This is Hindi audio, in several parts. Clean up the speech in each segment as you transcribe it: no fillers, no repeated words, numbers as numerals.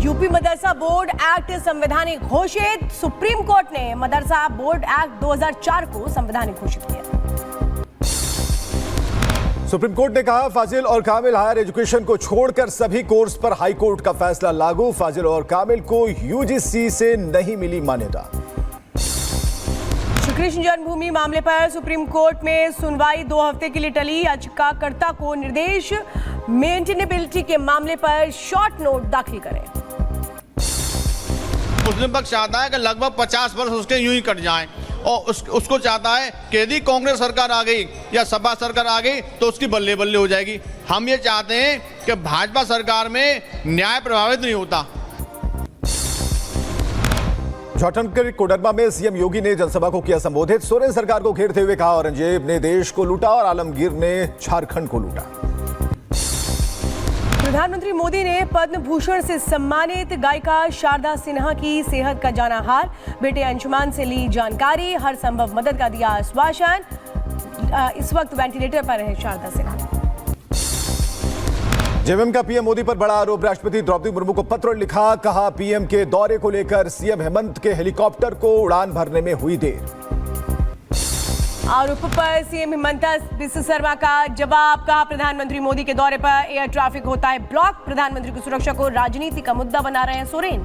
यूपी मदरसा बोर्ड एक्ट संवैधानिक घोषित। सुप्रीम कोर्ट ने मदरसा बोर्ड एक्ट 2004 को संवैधानिक घोषित किया। सुप्रीम कोर्ट ने कहा फाजिल और कामिल हायर एजुकेशन को छोड़कर सभी कोर्स पर हाई कोर्ट का फैसला लागू। फाजिल और कामिल को यूजीसी से नहीं मिली मान्यता। श्री कृष्ण जन्मभूमि मामले पर सुप्रीम कोर्ट में सुनवाई 2 हफ्ते के लिए टली। याचिकाकर्ता को निर्देश मेंटेनेबिलिटी के मामले पर शॉर्ट नोट दाखिल करें। मुस्लिम पक्ष चाहता है कि लगभग 50 वर्ष उसके यूं ही कट जाएं और उसको चाहता है कि यदि कांग्रेस सरकार आ गई या सपा सरकार आ गई तो उसकी बल्ले बल्ले हो जाएगी। हम ये चाहते हैं कि भाजपा सरकार में न्याय प्रभावित नहीं होता। झारखंड कोडरमा में सीएम योगी ने जनसभा को किया संबोधित। सोरेन सरकार को घेरते हुए कहा औरंगजेब ने देश को लूटा और आलमगीर ने झारखंड को लूटा। प्रधानमंत्री मोदी ने पद्म भूषण से सम्मानित गायिका शारदा सिन्हा की सेहत का जाना हाल। बेटे अंशुमान से ली जानकारी। हर संभव मदद का दिया आश्वासन। इस वक्त वेंटिलेटर पर है शारदा सिन्हा। जेएमएम का पीएम मोदी पर बड़ा आरोप। राष्ट्रपति द्रौपदी मुर्मू को पत्र लिखा। कहा पीएम के दौरे को लेकर सीएम हेमंत के हेलीकॉप्टर को उड़ान भरने में हुई देर। आरोप पर सीएम हेमंता बिस्वा शर्मा का जवाब। कहा प्रधानमंत्री मोदी के दौरे पर एयर ट्रैफिक होता है ब्लॉक। प्रधानमंत्री की सुरक्षा को राजनीति का मुद्दा बना रहे हैं सोरेन।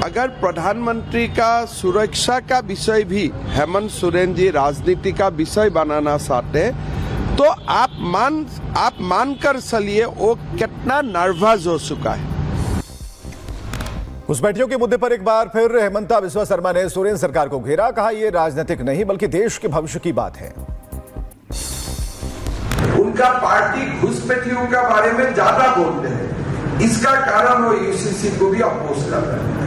अगर प्रधानमंत्री का सुरक्षा का विषय भी हेमंत सोरेन जी राजनीति का विषय बनाना चाहते तो आप मान कर चलिए वो कितना नर्वस हो चुका है। घुसपैठियों के मुद्दे पर एक बार फिर हेमंता बिस्वा शर्मा ने सोरेन सरकार को घेरा। कहा यह राजनीतिक नहीं बल्कि देश के भविष्य की बात है। उनका पार्टी घुसपैठियों के बारे में ज्यादा बोलते हैं, इसका कारण वो यूसीसी को भी अपोज कर रहे हैं।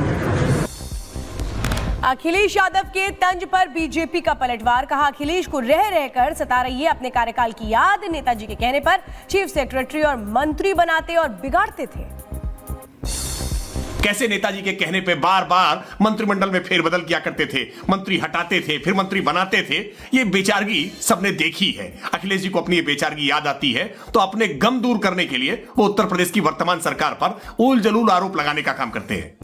अखिलेश यादव के तंज पर बीजेपी का पलटवार। कहा अखिलेश को रह रहकर सता रही है अपने कार्यकाल की याद। नेताजी के कहने पर चीफ सेक्रेटरी और मंत्री बनाते और बिगाड़ते थे। कैसे नेताजी के कहने पे बार बार मंत्रिमंडल में फेरबदल किया करते थे, मंत्री हटाते थे, फिर मंत्री बनाते थे। ये बेचारगी सबने देखी है। अखिलेश जी को अपनी ये बेचारगी याद आती है तो अपने गम दूर करने के लिए वो उत्तर प्रदेश की वर्तमान सरकार पर उल जलूल आरोप लगाने का काम करते हैं।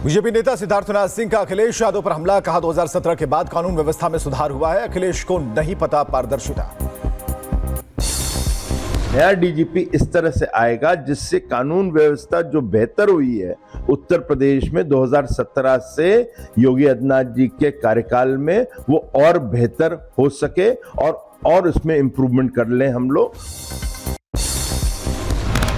बीजेपी नेता सिद्धार्थनाथ सिंह का अखिलेश यादव पर हमला। कहा 2017 के बाद कानून व्यवस्था में सुधार हुआ है। अखिलेश को नहीं पता पारदर्शिता। नया डीजीपी इस तरह से आएगा जिससे कानून व्यवस्था जो बेहतर हुई है उत्तर प्रदेश में 2017 से योगी आदित्यनाथ जी के कार्यकाल में वो और बेहतर हो सके और उसमें इंप्रूवमेंट कर लें हम लोग।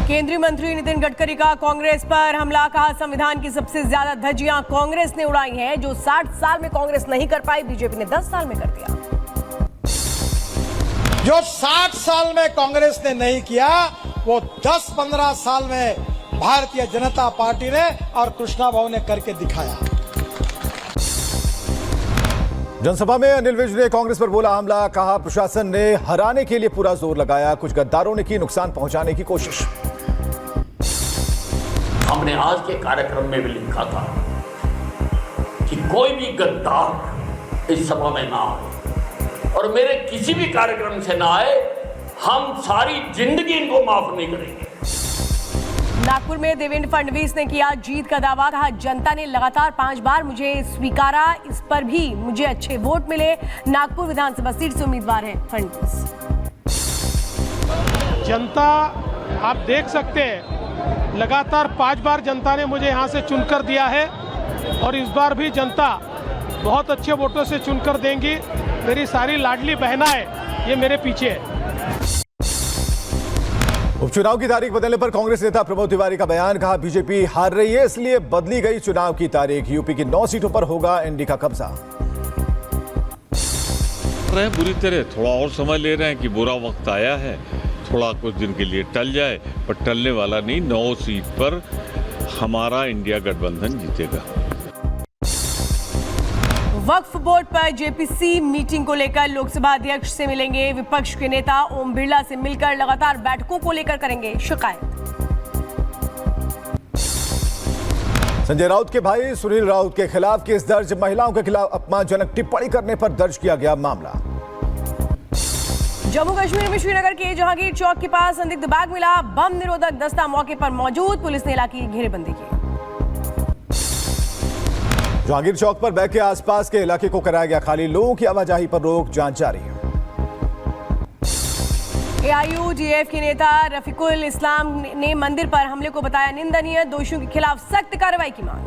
केंद्रीय मंत्री नितिन गडकरी का कांग्रेस पर हमला। कहा संविधान की सबसे ज्यादा धज्जियां कांग्रेस ने उड़ाई हैं। जो 60 साल में कांग्रेस नहीं कर पाई बीजेपी ने 10 साल में कर दिया। जो 60 साल में कांग्रेस ने नहीं किया वो 10-15 साल में भारतीय जनता पार्टी ने और कृष्णा भाऊ ने करके दिखाया। जनसभा में अनिल विज ने कांग्रेस पर बोला हमला। कहा प्रशासन ने हराने के लिए पूरा जोर लगाया। कुछ गद्दारों ने की नुकसान पहुंचाने की कोशिश। हमने आज के कार्यक्रम में भी लिखा था कि कोई भी गद्दार इस सभा में ना आए और मेरे किसी भी कार्यक्रम से ना आए। हम सारी जिंदगी इनको माफ नहीं करेंगे। नागपुर में देवेंद्र फडणवीस ने किया जीत का दावा। कहा जनता ने लगातार 5 बार मुझे स्वीकारा, इस पर भी मुझे अच्छे वोट मिले। नागपुर विधानसभा सीट से उम्मीदवार हैं फडणवीस। जनता आप देख सकते हैं लगातार 5 बार जनता ने मुझे यहां से चुनकर दिया है और इस बार भी जनता बहुत अच्छे वोटों से चुनकर देंगी। मेरी सारी लाडली बहनाएं ये मेरे पीछे है। उपचुनाव की तारीख बदलने पर कांग्रेस नेता प्रमोद तिवारी का बयान। कहा बीजेपी हार रही है इसलिए बदली गई चुनाव की तारीख। यूपी की 9 सीटों पर होगा एनडीए का कब्जा। बुरी तरह थोड़ा और समय ले रहे हैं कि बुरा वक्त आया है, थोड़ा कुछ दिन के लिए टल जाए, पर टलने वाला नहीं। 9 सीट पर हमारा इंडिया गठबंधन जीतेगा। वक्फ बोर्ड पर जेपीसी मीटिंग को लेकर लोकसभा अध्यक्ष से मिलेंगे। विपक्ष के नेता ओम बिरला से मिलकर लगातार बैठकों को लेकर करेंगे शिकायत। संजय राउत के भाई सुनील राउत के खिलाफ केस दर्ज। महिलाओं के खिलाफ अपमानजनक टिप्पणी करने पर दर्ज किया गया मामला। जम्मू कश्मीर में श्रीनगर के जहांगीर चौक के पास संदिग्ध बैग मिला। बम निरोधक दस्ता मौके पर मौजूद, पुलिस ने इलाके की घेरेबंदी की। जहांगीर चौक पर बैग के आसपास के इलाके को कराया गया खाली, लोगों की आवाजाही पर रोक, जांच जारी है। AIUDF के नेता रफीकुल इस्लाम ने मंदिर पर हमले को बताया निंदनीय, दोषियों के खिलाफ सख्त कार्रवाई की मांग।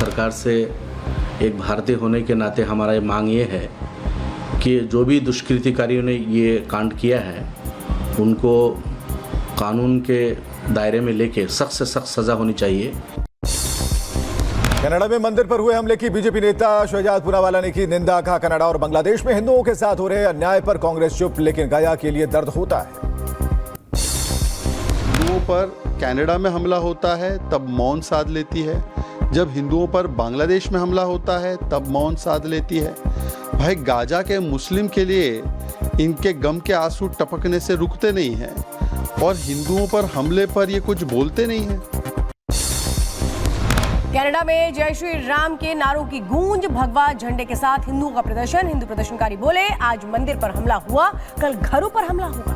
सरकार से एक भारतीय होने के नाते हमारा ये मांग ये है कि जो भी दुष्कृतिकारियों ने ये कांड किया है उनको कानून के दायरे में लेके सख्त से सख्त सजा होनी चाहिए। कनाडा में मंदिर पर हुए हमले की बीजेपी नेता शहजाद पूनावाला ने की निंदा, कहा कनाडा और बांग्लादेश में हिंदुओं के साथ हो रहे अन्याय पर कांग्रेस चुप, लेकिन गया के लिए दर्द होता है। हिंदुओं पर कनाडा में हमला होता है तब मौन साध लेती है, जब हिंदुओं पर बांग्लादेश में हमला होता है तब मौन साध लेती है। भाई गाजा के मुस्लिम के लिए इनके गम के आंसू टपकने से रुकते नहीं हैं और हिंदुओं पर हमले पर ये कुछ बोलते नहीं हैं। कनाडा में जय श्री राम के नारों की गूंज, भगवा झंडे के साथ हिंदुओं का प्रदर्शन। हिंदू प्रदर्शनकारी बोले, आज मंदिर पर हमला हुआ, कल घरों पर हमला होगा।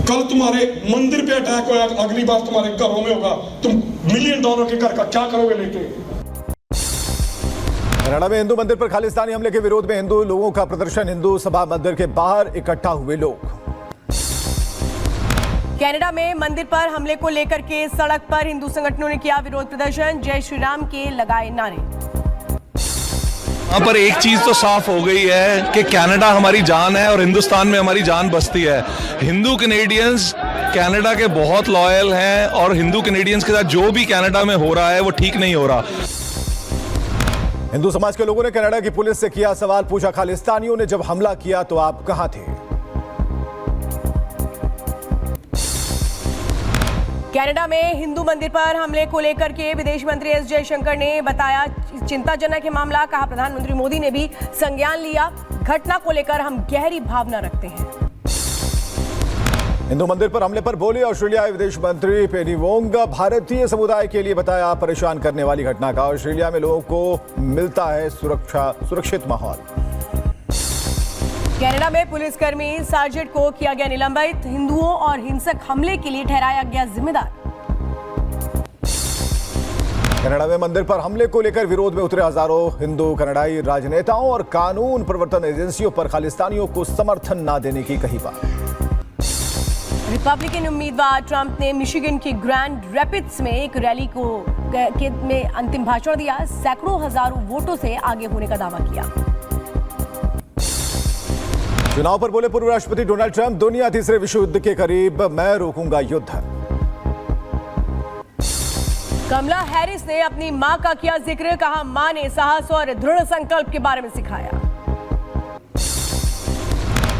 कल तुम्हारे मंदिर पे अटैक होगा, अगली बार तुम्हारे घरों में होगा। तुम $1 मिलियन के घर का क्या करोगे लेके? कनाडा में हिंदू मंदिर पर खालिस्तानी हमले के विरोध में हिंदू लोगों का प्रदर्शन, हिंदू सभा मंदिर के बाहर इकट्ठा हुए लोग। कनाडा में मंदिर पर हमले को लेकर के सड़क पर हिंदू संगठनों ने किया विरोध प्रदर्शन, जय श्री राम के लगाए नारे। यहाँ पर एक चीज तो साफ हो गई है कि कनाडा हमारी जान है और हिंदुस्तान में हमारी जान बसती है। हिंदू कैनेडियंस कनाडा के बहुत लॉयल हैं और हिंदू कैनेडियंस के साथ जो भी कनाडा में हो रहा है वो ठीक नहीं हो रहा। हिंदू समाज के लोगों ने कनाडा की पुलिस से किया सवाल, पूछा खालिस्तानियों ने जब हमला किया तो आप कहां थे? कनाडा में हिंदू मंदिर पर हमले को लेकर के विदेश मंत्री एस जयशंकर ने बताया चिंताजनक है मामला, कहा प्रधानमंत्री मोदी ने भी संज्ञान लिया, घटना को लेकर हम गहरी भावना रखते हैं। हिंदू मंदिर पर हमले पर बोले ऑस्ट्रेलियाई विदेश मंत्री पेनी वोंग, भारतीय समुदाय के लिए बताया परेशान करने वाली घटना का। ऑस्ट्रेलिया में लोगों को मिलता है सुरक्षित माहौल। कनाडा में पुलिसकर्मी सार्जेंट को किया गया निलंबित, हिंदुओं और हिंसक हमले के लिए ठहराया गया जिम्मेदार। कनाडा में मंदिर पर हमले को लेकर विरोध में उतरे हजारों हिंदू, कनाडाई राजनेताओं और कानून प्रवर्तन एजेंसियों पर खालिस्तानियों को समर्थन न देने की कही बात। रिपब्लिकन उम्मीदवार ट्रंप ने मिशिगन के ग्रैंड रैपिड्स में एक रैली में अंतिम भाषण दिया, सैकड़ों हजारों वोटों से आगे होने का दावा किया। चुनाव पर बोले पूर्व राष्ट्रपति डोनाल्ड ट्रंप, दुनिया तीसरे विश्व युद्ध के करीब, मैं रोकूंगा युद्ध। कमला हैरिस ने अपनी मां का किया जिक्र, कहा मां ने साहस और दृढ़ संकल्प के बारे में सिखाया।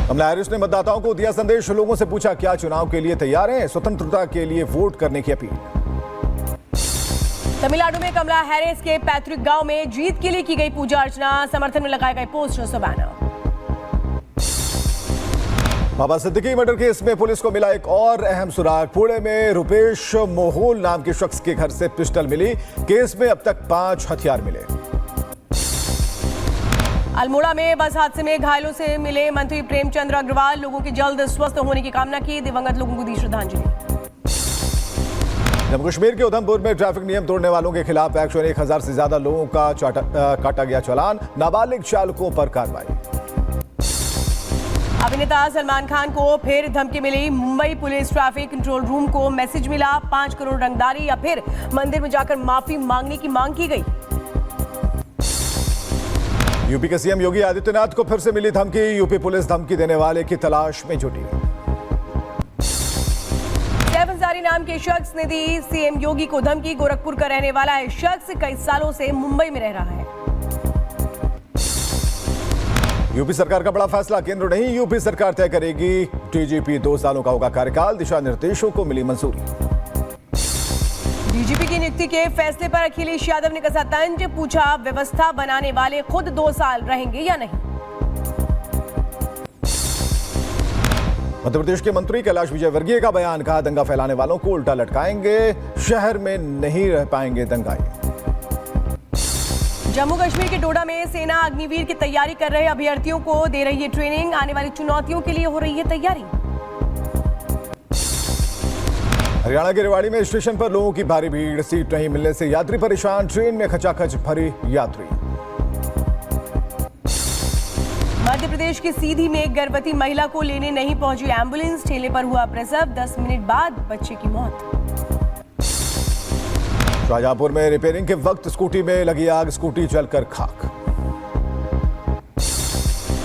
कमला हैरिस ने मतदाताओं को दिया संदेश, लोगों से पूछा क्या चुनाव के लिए तैयार हैं, स्वतंत्रता के लिए वोट करने की अपील। तमिलनाडु में कमला हैरिस के पैतृक गांव में जीत के लिए की गई पूजा अर्चना, समर्थन में लगाए गए पोस्टर्स और बैनर। बाबा सिद्दीकी मर्डर केस में पुलिस को मिला एक और अहम सुराग, पुणे में रुपेश मोहोल नाम के शख्स के घर से पिस्टल मिली, केस में अब तक 5 हथियार मिले। अल्मोड़ा में बस हादसे में घायलों से मिले मंत्री प्रेमचंद्र अग्रवाल, लोगों के जल्द स्वस्थ होने की कामना की, दिवंगत लोगों को दी श्रद्धांजलि। जम्मू कश्मीर के उधमपुर में ट्रैफिक नियम तोड़ने वालों के खिलाफ एक्शन, 1000 से ज्यादा लोगों का काटा गया चालान, नाबालिग चालकों पर कार्रवाई। अभिनेता सलमान खान को फिर धमकी मिली, Mumbai police traffic control room को मैसेज मिला, 5 करोड़ रंगदारी या फिर मंदिर में जाकर माफी मांगने की मांग की गई। यूपी के सीएम योगी आदित्यनाथ को फिर से मिली धमकी, यूपी पुलिस धमकी देने वाले की तलाश में जुटी। सैफ अंसारी नाम के शख्स ने दी सीएम योगी को धमकी, गोरखपुर का रहने वाला है शख्स, कई सालों से मुंबई में रह रहा है। यूपी सरकार का बड़ा फैसला, केंद्र नहीं यूपी सरकार तय करेगी, डीजीपी 2 सालों का होगा कार्यकाल, दिशा निर्देशों को मिली मंजूरी। डीजीपी की नियुक्ति के फैसले पर अखिलेश यादव ने कसा तंज, पूछा व्यवस्था बनाने वाले खुद 2 साल रहेंगे या नहीं। मध्य प्रदेश के मंत्री कैलाश विजयवर्गीय का बयान, कहा दंगा फैलाने वालों को उल्टा लटकाएंगे, शहर में नहीं रह पाएंगे दंगाई। जम्मू कश्मीर के डोडा में सेना अग्निवीर की तैयारी कर रहे अभ्यर्थियों को दे रही है ट्रेनिंग। आने वाली चुनौतियों के लिए हो रही है तैयारी। हरियाणा के रेवाड़ी में स्टेशन पर लोगों की भारी भीड़, सीट नहीं मिलने से यात्री परेशान, ट्रेन में खचाखच भरे यात्री। मध्य प्रदेश की सीधी में एक गर्भवती महिला को लेने नहीं पहुंची एम्बुलेंस, ठेले पर हुआ प्रसव, 10 मिनट बाद बच्चे की मौत। शाहजहांपुर में रिपेयरिंग के वक्त स्कूटी में लगी आग, स्कूटी जलकर खाक।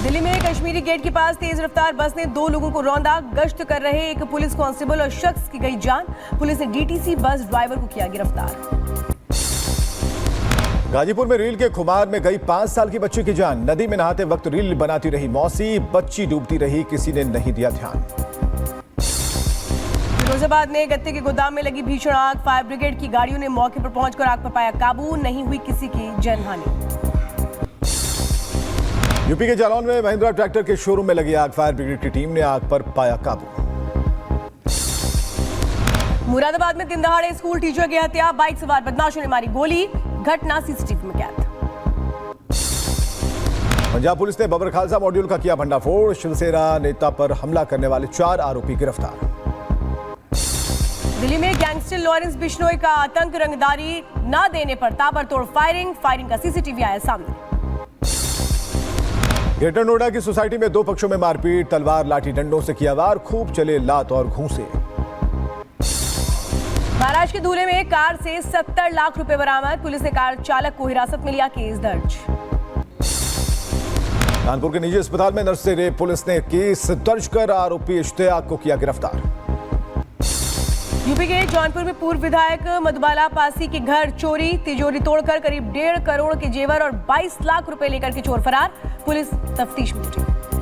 दिल्ली में कश्मीरी गेट के पास तेज रफ्तार बस ने 2 लोगों को रौंदा। गश्त कर रहे एक पुलिस कांस्टेबल और शख्स की गई जान। पुलिस ने डीटीसी बस ड्राइवर को किया गिरफ्तार। गाजीपुर में रील के खुमार में गई 5 साल की बच्ची की जान। नदी में नहाते वक्त रील बनाती रही मौसी, बच्ची डूबती रही, किसी ने नहीं दिया ध्यान। फिरोजाबाद में गत्ते के गोदाम में लगी भीषण आग, फायर ब्रिगेड की गाड़ियों ने मौके पर पहुंचकर आग पर पाया काबू, नहीं हुई किसी की जानहानि। यूपी के जालौन में महिंद्रा ट्रैक्टर के शोरूम में लगी आग, फायर ब्रिगेड की टीम ने आग पर पाया काबू। मुरादाबाद में दिन दहाड़े स्कूल टीचर की हत्या, बाइक सवार बदमाशों ने मारी गोली, घटना सीसीटीवी में कैद। पंजाब पुलिस ने बबर खालसा मॉड्यूल का किया भंडाफोड़, शिवसेना नेता पर हमला करने वाले 4 आरोपी गिरफ्तार। दिल्ली में गैंगस्टर लॉरेंस बिश्नोई का आतंक, रंगदारी न देने पर ताबड़तोड़ फायरिंग का सीसीटीवी आया सामने। ग्रेटर नोएडा की सोसाइटी में 2 पक्षों में मारपीट, तलवार लाठी डंडों से किया वार, खूब चले लात और घूंसे। महाराष्ट्र के धुले में कार से 70 लाख रुपए बरामद, पुलिस ने कार चालक को हिरासत में लिया, केस दर्ज। कानपुर के निजी अस्पताल में नर्स से रेप, पुलिस ने केस दर्ज कर आरोपी इश्तियाक को किया गिरफ्तार। यूपी के जौनपुर में पूर्व विधायक मधुबाला पासी के घर चोरी, तिजोरी तोड़कर करीब 1.5 करोड़ के जेवर और 22 लाख रुपए लेकर के चोर फरार, पुलिस तफ्तीश में जुटी।